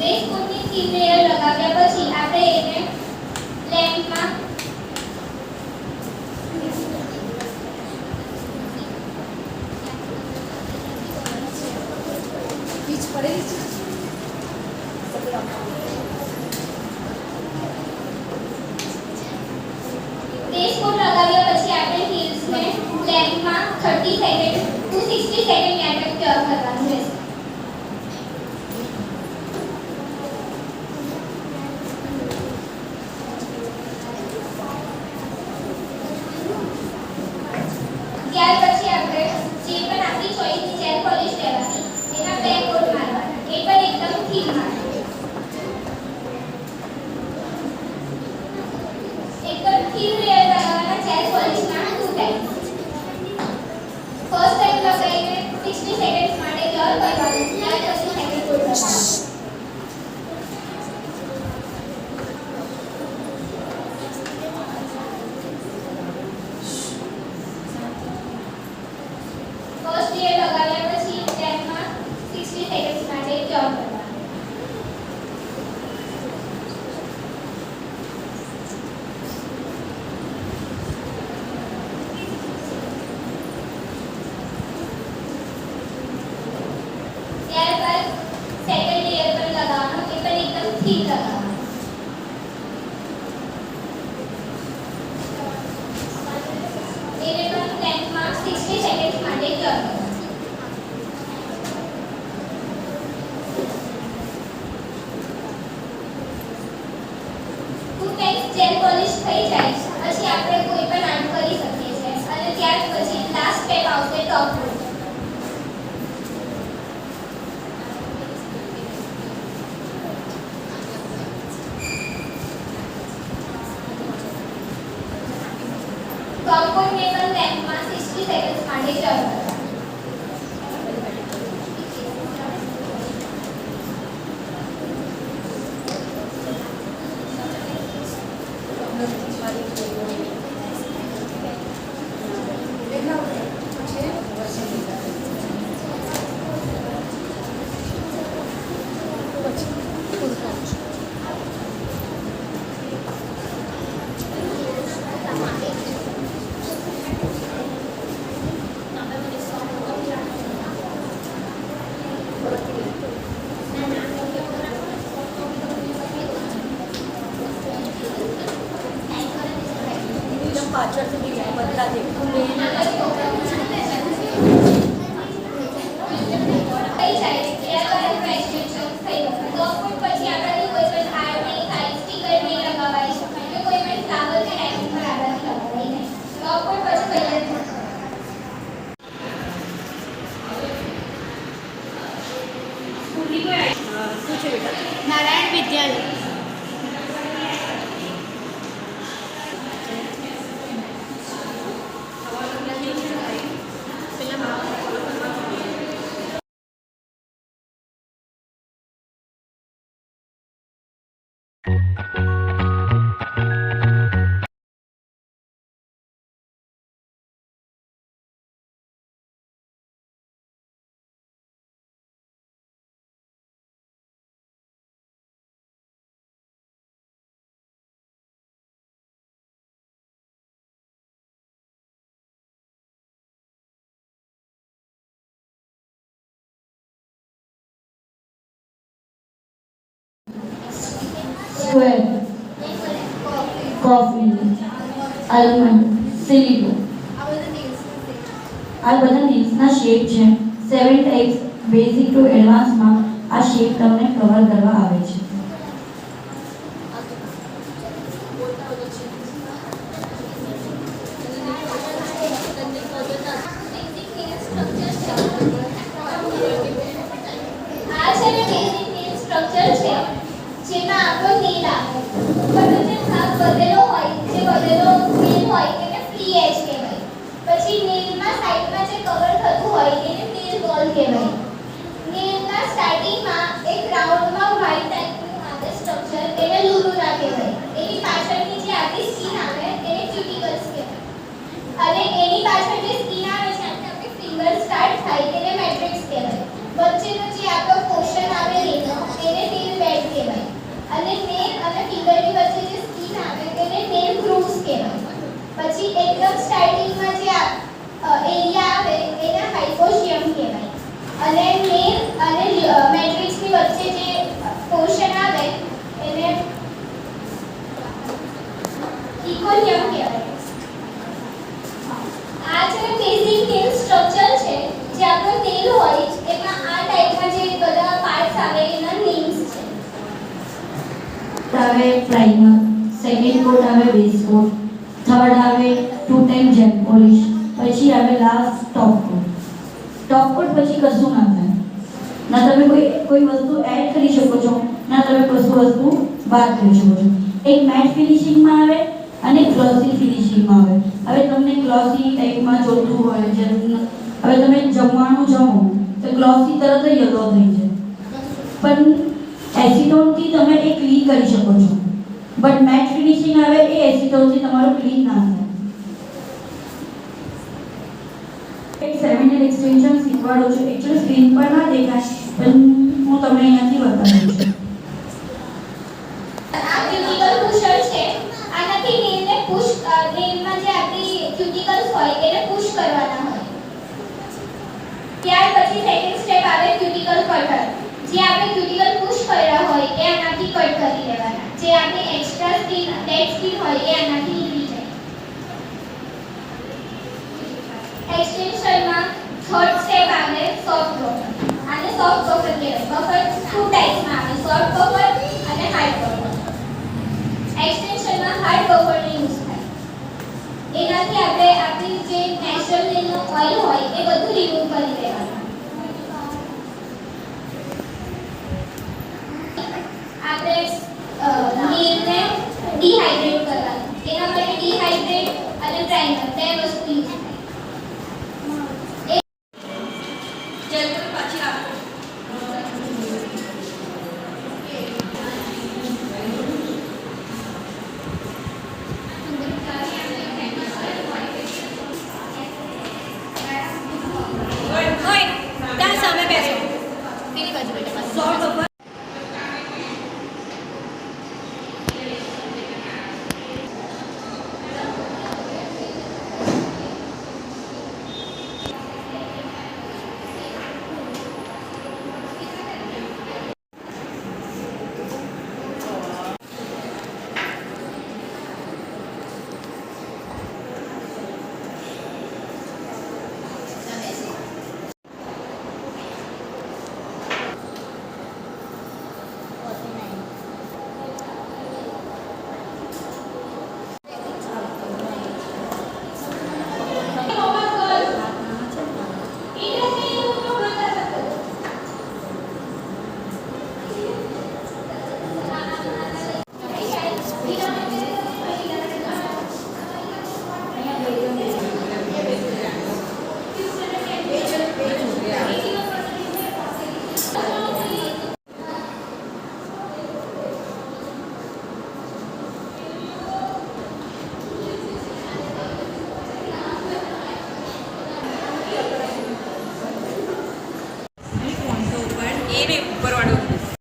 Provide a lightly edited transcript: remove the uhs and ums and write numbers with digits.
Base કોટની thin layer લગાવ્યા પછી આપણે એને લેમ્પમાં બીજ પડેલી છે. બેઝ કોટ લગાવ્યા પછી આપણે હીલ્સને લેમ્પમાં 30 સેકન્ડ ટુ 60 સેકન્ડ માટે ક્યોર કરવાનું રહેશે. ત્યાર પછી આપણે જે પણ આપણી ચોઈસની જેલ પોલિશ લેવાની એના બે કોટ મારવાના, એ પણ એકદમ થીન મારવાના. એકદમ થીન લેયર લગાવવાના જેલ પોલિશના 2 ટાઈમ્સ. ફર્સ્ટ ટાઈમ લગાવીને 60 સેકન્ડ્સ માટે ક્યોર કરવાનું, ત્યાર પછી સેકન્ડ કોટ લગાવવાનું. ફર્સ્ટ લેયર લગાવ્યા પછી લેમ્પમાં 60 સેકન્ડ્સ માટે ક્યોર કરવાનું. ત્યારબાદ સેકન્ડ લેયર પર લગાવવાનું, એ પણ એકદમ થીક લગાવવાનું. એને પણ લેમ્પમાં 60 સેકન્ડ્સ માટે ક્યોર કરવાનું. જેલ પોલિશ થઈ જાય પછી આપણે કોઈ પણ આર્ટ કરી શકીએ છીએ અને ત્યાર પછી લાસ્ટ સ્ટેપ આવશે ટોપ કોટ. ટોપ કોટને પણ લેમ્પમાં 60 સેકન્ડ્સ માટે ક્યોર કરવાનું. પાછળથી બી બધા દેખું થઈ જાય ત્યારબાદ પ્રેસ્ક્રિપ્શન થઈ જશે. ટોપ કોટ પછી આપણાથી કોઈ પણ આર્ટ નહીં થાય, સ્ટીકર નહીં લગાવાય કે કોઈ પણ ફ્લાવર કે ડાયમંડ પર આપણાથી લગાવાય નહીં. ટોપ કોટ પછી તૈયાર થઈ જશે. શું છે બેટા? નારાયણ વિદ્યાલય. Square, coffee, almond, silicon. આ બધા નેલ્સના શેપ છે. 7 ટાઈપ્સ બેઝિક ટુ એડવાન્સમાં આ શેપ તમને કવર કરવા આવે છે. આ છે ને બેઝિક નેલ સ્ટ્રક્ચર છે જેમાં આપણો નેલ આવે બધો જે ભાગ વધેલો હોય, જે વધેલો નેલ હોય એને ફ્રી એજ કહેવાય. પછી નેલમાં સાઈડમાં જે કવર થતું હોય એને નેલ બોલ કહેવાય. નેલના સ્ટાર્ટિંગમાં એક રાઉન્ડમાં વ્હાઇટ ટાઈપનું આવે સ્ટ્રક્ચર, એને લુરુરા કહેવાય. એની પાછળની જે આખી સ્કિન આવે એને ક્યુટિકલ્સ કહેવાય. અને એની પાછળ જે સ્કિન આવે છે આપણે ફિંગર સ્ટાર્ટ થાય એને મેટ્રિક્સ કહેવાય. વચ્ચેનો જે આપણો પોર્શન આવે નેલનો એને નેલ બેડ નિયમ કહેવાય. આ છે બેઝિક નેલ સ્ટ્રક્ચર છે. જે આપણું તેલ હોય એમાં આ ટાઈપના જે બધા પાર્ટ્સ આવે એના નેમ્સ છે. આવે પ્રાઇમર, સેકન્ડ કોટ આવે બેઝ કોટ, થર્ડ આવે 2 ટાઈમ જેમ પોલિશ, પછી આવે લાસ્ટ ટોપ કોટ. ટોપ કોટ પછી કશું ના થાય. ના તમે કોઈ વસ્તુ એડ કરી શકો છો, ના તમે કશું વસ્તુ બાદ કરી શકો છો. એક મેટ ફિનિશિંગમાં આવે અને ગ્લોસી ફિનિશિંગમાં આવે. હવે તમને ગ્લોસી ટાઈપમાં જોતું હોય, હવે તમે જમવાનું જમો તો ગ્લોસી તરત જ યલો થઈ જાય, પણ એસિટોનથી તમે એ ક્લીન કરી શકો છો. બટ મેટ ફિનિશિંગ આવે એ એસિટોનથી તમારું ક્લીન ના થાય. એક 7 એક્સટેન્શન શીખવાડું છું. એકચ્યુઅલી સ્ક્રીન પર ના દેખાય, પણ હું તમને અહીંયાથી બતાવું છું. આ ક્યુટિકલ પુશર છે. આનાથી નેલને પુશ નેલમાં જે આપણી ક્યુટિકલ્સ હોય એને પુશ કરવાના હોય. ત્યાર પછી સેકન્ડ સ્ટેપ આવે ક્યુટિકલ કટર. જે આપણે ક્યુટિકલ પુશ કર્યા હોય એ આનાથી કટ કરી લેવાના. જે આપણી એક્સ્ટ્રા સ્કિન ડેડ સ્કિન હોય એ આનાથી નીકળી જાય. એક્સટેન્શનમાં થર્ડ સ્ટેપ આવે સોફ્ટ બફર. આને સોફ્ટ બફર કહેવાય. બફર 2 ટાઈપમાં આવે, સોફ્ટ બફર અને હાર્ડ બફર. એક્સટેન્શનમાં હાર્ડ બફરનો યુઝ થાય. એનાથી આપણે આપણી જે નેચરલ નેલનો ઓઇલ હોય એ બધું રિમૂવ કરી દે.